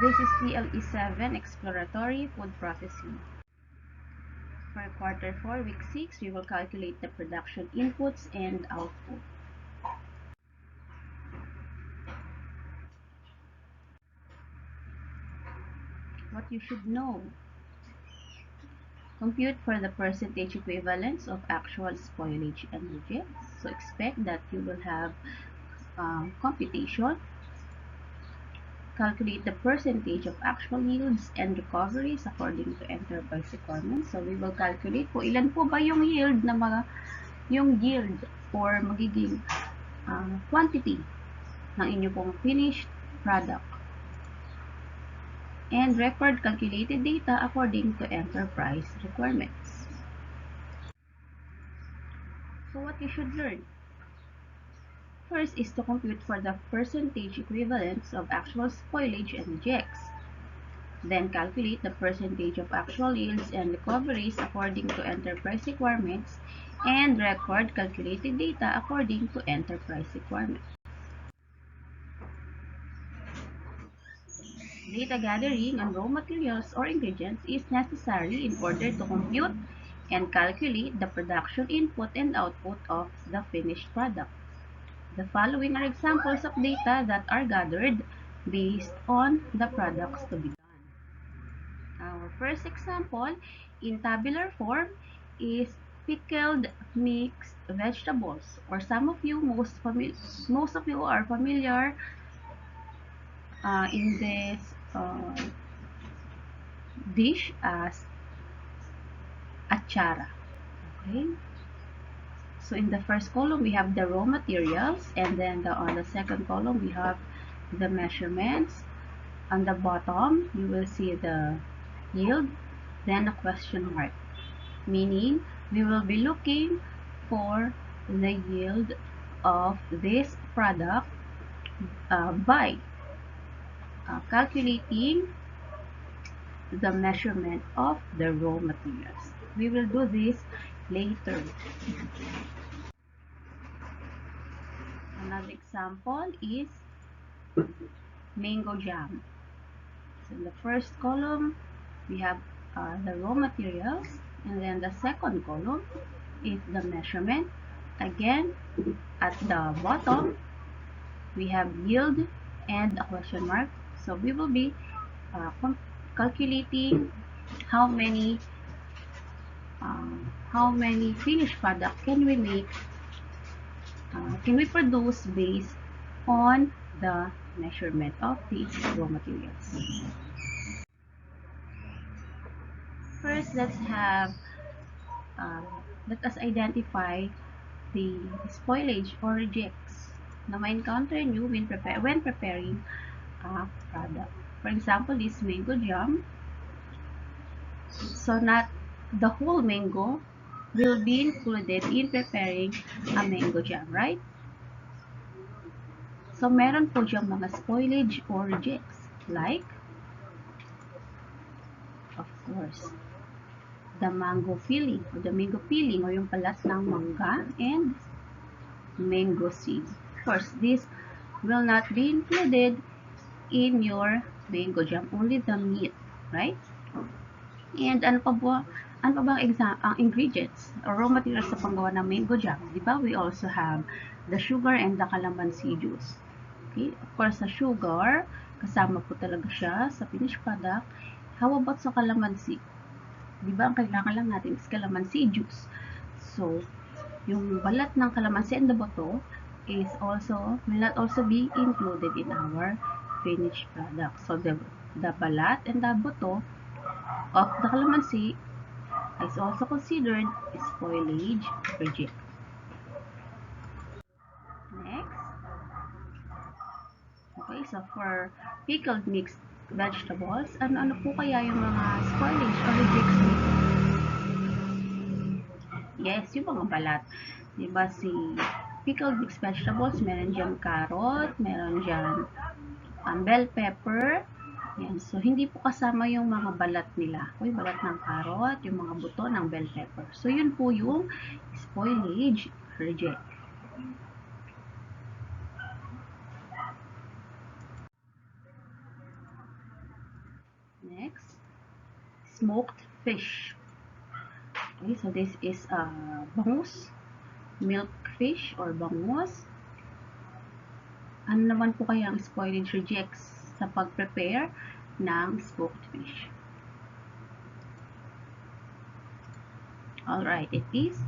This is TLE 7 Exploratory Food Processing. For quarter 4, week 6, we will calculate the production inputs and output. What you should know. Compute for the percentage equivalence of actual spoilage and rejects. So expect that you will have computation. Calculate the percentage of actual yields and recoveries according to enterprise requirements. So we will calculate po ilan po ba yung yield or magiging quantity ng inyo pong finished product. And record calculated data according to enterprise requirements. So what you should learn? First is to compute for the percentage equivalence of actual spoilage and rejects. Then calculate the percentage of actual yields and recoveries according to enterprise requirements and record calculated data according to enterprise requirements. Data gathering on raw materials or ingredients is necessary in order to compute and calculate the production input and output of the finished product. The following are examples of data that are gathered based on the products to be done. Our first example in tabular form is pickled mixed vegetables, or some of you, most of you are familiar in this dish as achara. Okay. So in the first column, we have the raw materials, and then on the second column, we have the measurements. On the bottom, you will see the yield, then a question mark, meaning we will be looking for the yield of this product by calculating the measurement of the raw materials. We will do this later. Another example is mango jam. So in the first column, we have the raw materials, and then the second column is the measurement. Again, at the bottom, we have yield and a question mark. So we will be calculating how many finished product can we make, can we produce based on the measurement of these raw materials. First, let us identify the spoilage or rejects na ma-encounter nyo when preparing a product. For example, this mango jam. So not the whole mango will be included in preparing a mango jam, right? So meron po diyang mga spoilage or rejects, like, of course, the mango peeling, or yung balat ng mangga, and mango seed. Of course, this will not be included in your mango jam, only the meat, right? And ano pa bang ingredients or raw materials sa panggawa ng mango jam? Diba? We also have the sugar and the calamansi juice. Okay? Of course, sa sugar, kasama po talaga siya sa finished product. How about sa calamansi? Diba? Ang kailangan lang natin is calamansi juice. So, yung balat ng calamansi and the buto will not also be included in our finished product. So, the balat and the buto of the calamansi is also considered spoilage reject. Next. Okay, so for pickled mixed vegetables, ano po kaya yung mga spoilage or rejects nito? Yes, yung mga balat. Diba si pickled mixed vegetables, meron dyan carrot, meron dyan bell pepper. Yan. So, hindi po kasama yung mga balat nila. O yung balat ng carrot, yung mga buto ng bell pepper. So, yun po yung spoilage reject. Next, smoked fish. Okay, so this is bangus, milk fish or bangus. Ano naman po kaya ang spoilage rejects sa pag-prepare ng smoked fish? Alright, it is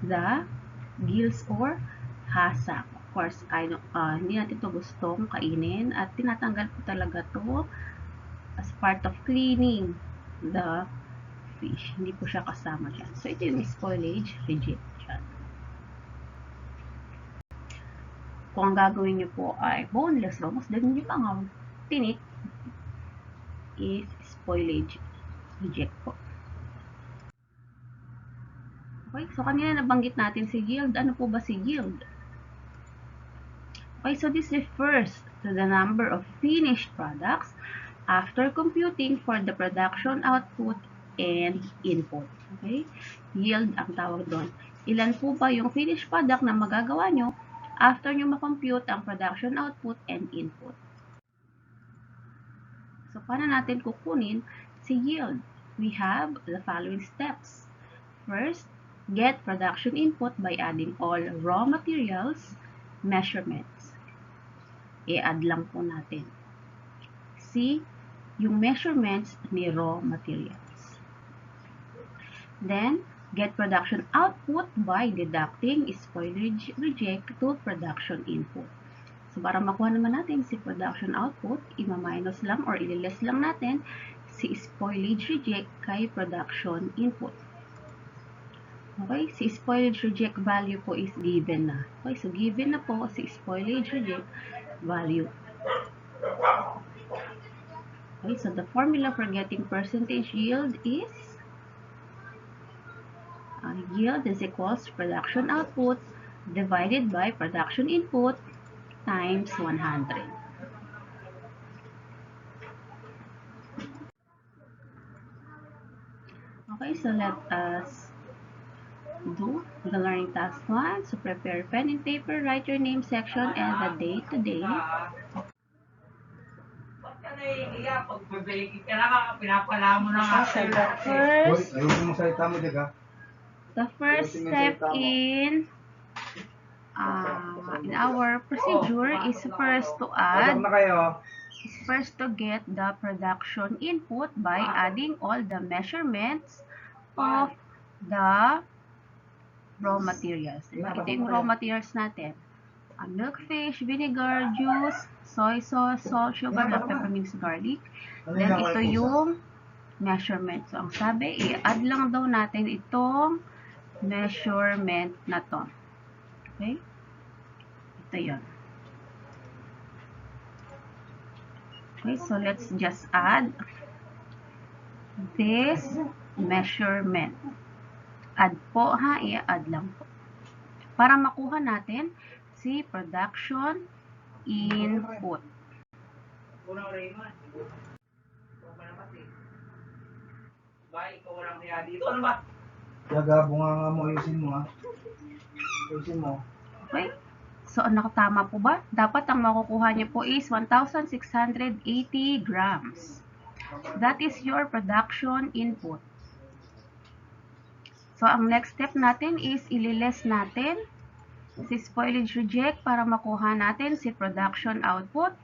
the gills or hasak. Of course, hindi natin ito gustong kainin at tinatanggal po talaga to as part of cleaning the fish. Hindi po siya kasama dyan. So, ito yung spoilage reject dyan. Kung ang gagawin nyo po ay boneless bangus, then yung mga tinik is spoilage reject po. Okay, so kanina nabanggit natin si yield. Ano po ba si yield? Okay, so this refers to the number of finished products after computing for the production output and input. Okay? Yield ang tawag doon. Ilan po ba yung finished product na magagawa nyo after nyo makompute ang production output and input? So, paano natin kukunin si yield? We have the following steps. First, get production input by adding all raw materials measurements. I-add lang po natin. See yung measurements ni raw materials. Then, get production output by deducting spoilage reject to production input. So, para makuha naman natin si production output, ima-minus lang or ililess lang natin si spoilage reject kay production input. Okay, si spoilage reject value po is given na. Okay, so given na po si spoilage reject value. Okay, so the formula for getting percentage yield is yield is equals to production output divided by production input times 100. Okay, so let us do the learning task 1. So prepare pen and paper, write your name section and the date today. The first step in our procedure is first to get the production input by adding all the measurements of the raw materials. Diba? Ito yung raw materials natin. Milk fish, vinegar, juice, soy sauce, salt, sugar, black pepper, mixed garlic. Then ito yung measurement. So, ang sabi, i-add lang daw natin itong measurement na to. Okay? Ito yun. Okay, so let's just add this measurement. Add po ha, i-add lang po. Para makuha natin si production input. Bunga mo, ayusin mo ha. Ayusin mo. Okay. So, nakatama po ba? Dapat ang makukuha niyo po is 1,680 grams. That is your production input. So, ang next step natin is ililess natin si spoilage reject para makuha natin si production output.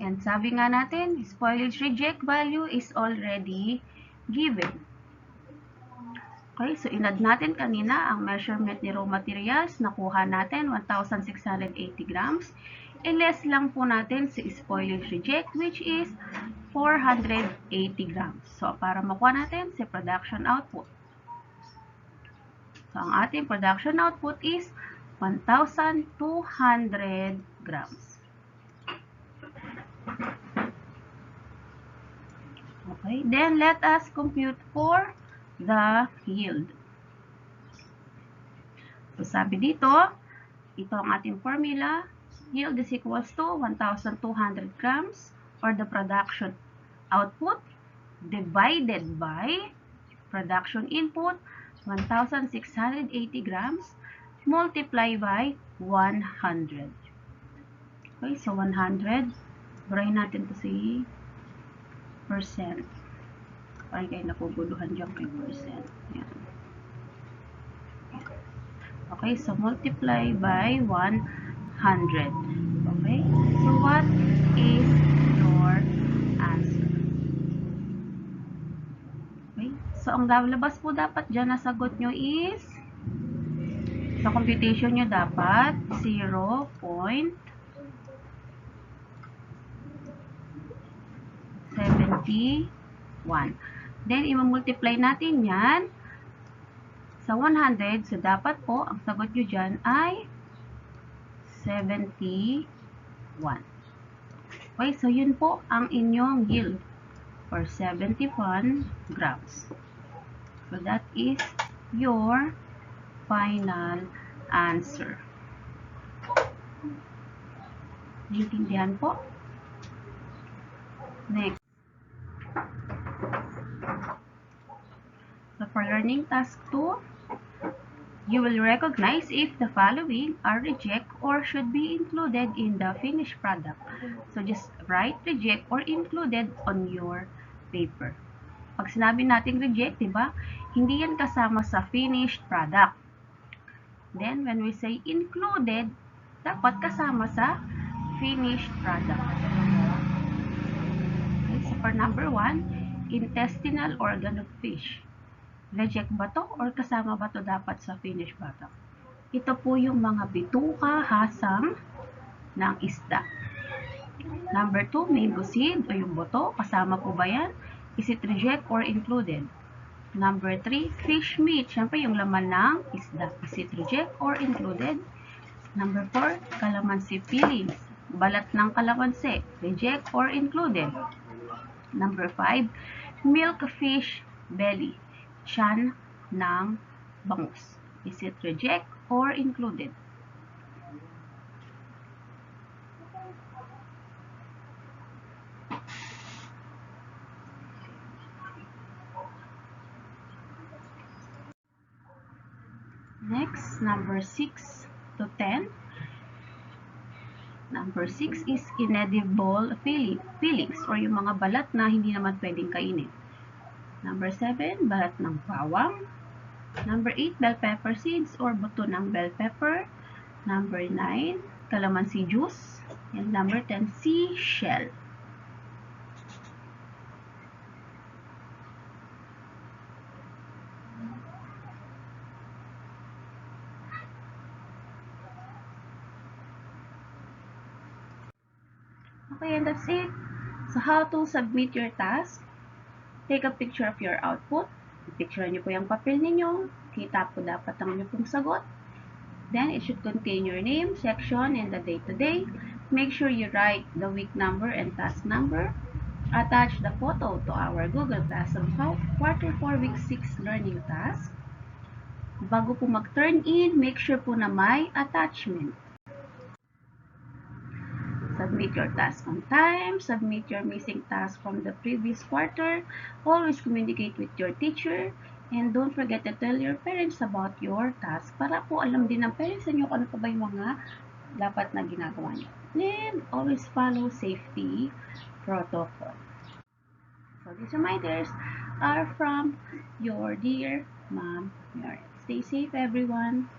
And sabi nga natin, spoilage reject value is already given. Okay, so inad natin kanina ang measurement ni raw materials. Nakuha natin 1,680 grams. I-less lang po natin si spoilage reject which is 480 grams. So, para makuha natin si production output. So, ang ating production output is 1,200 grams. Okay, then let us compute for the yield. So, sabi dito, ito ang ating formula. Yield is equals to 1,200 grams or the production output divided by production input 1,680 grams multiply by 100. Okay, so 100. Burahin natin to si percent. Parang kayo napuguluhan dyan kay percent. Yan. Okay, so multiply by 100. Okay, so what is your answer? Okay, so ang lalabas po dapat dyan na sagot nyo is, sa computation nyo dapat 0.71. Then, i-multiply natin yan sa 100. So, dapat po, ang sagot nyo dyan ay 71. Okay, so yun po ang inyong yield for 71 grams. So, that is your final answer. Naintindihan po? Next. So, for learning task 2, you will recognize if the following are reject or should be included in the finished product. So, just write reject or included on your paper. Pag sinabi natin reject, diba? Hindi yan kasama sa finished product. Then, when we say included, dapat kasama sa finished product. Okay, so for number 1, intestinal organ of fish. Reject ba to or kasama ba to dapat sa finished product? Ito po yung mga bituka, hasang ng isda. Number 2, mango seed o yung buto. Kasama po ba yan? Is it reject or included? Number 3, fish meat. Siyempre yung laman ng isda. Is it reject or included? Number 4, calamansi peelings. Balat ng kalamansi. Reject or included? Number 5, milk fish belly. Tiyan ng bangus. Is it reject or included? Next, number 6 to 10. Number 6 is inedible fillings or yung mga balat na hindi naman pwedeng kainin. Number 7, balat ng bawang. Number 8, bell pepper seeds or buto ng bell pepper. Number 9, calamansi juice. And number 10, seashell. Okay, and that's it. So, how to submit your task? Take a picture of your output. Picture nyo po yung papel ninyo. Kita po dapat ang inyo pong sagot. Then, it should contain your name, section, and the date today. Make sure you write the week number and task number. Attach the photo to our Google Classroom Quarter 4 Week 6 Learning Task. Bago po mag-turn in, make sure po na may attachment. Submit your task on time. Submit your missing task from the previous quarter. Always communicate with your teacher. And don't forget to tell your parents about your task para po alam din ng parents niyo kung ano pa ba yung mga dapat na ginagawa niyo. And always follow safety protocol. So these reminders are from your dear Mom Mary. Stay safe, everyone.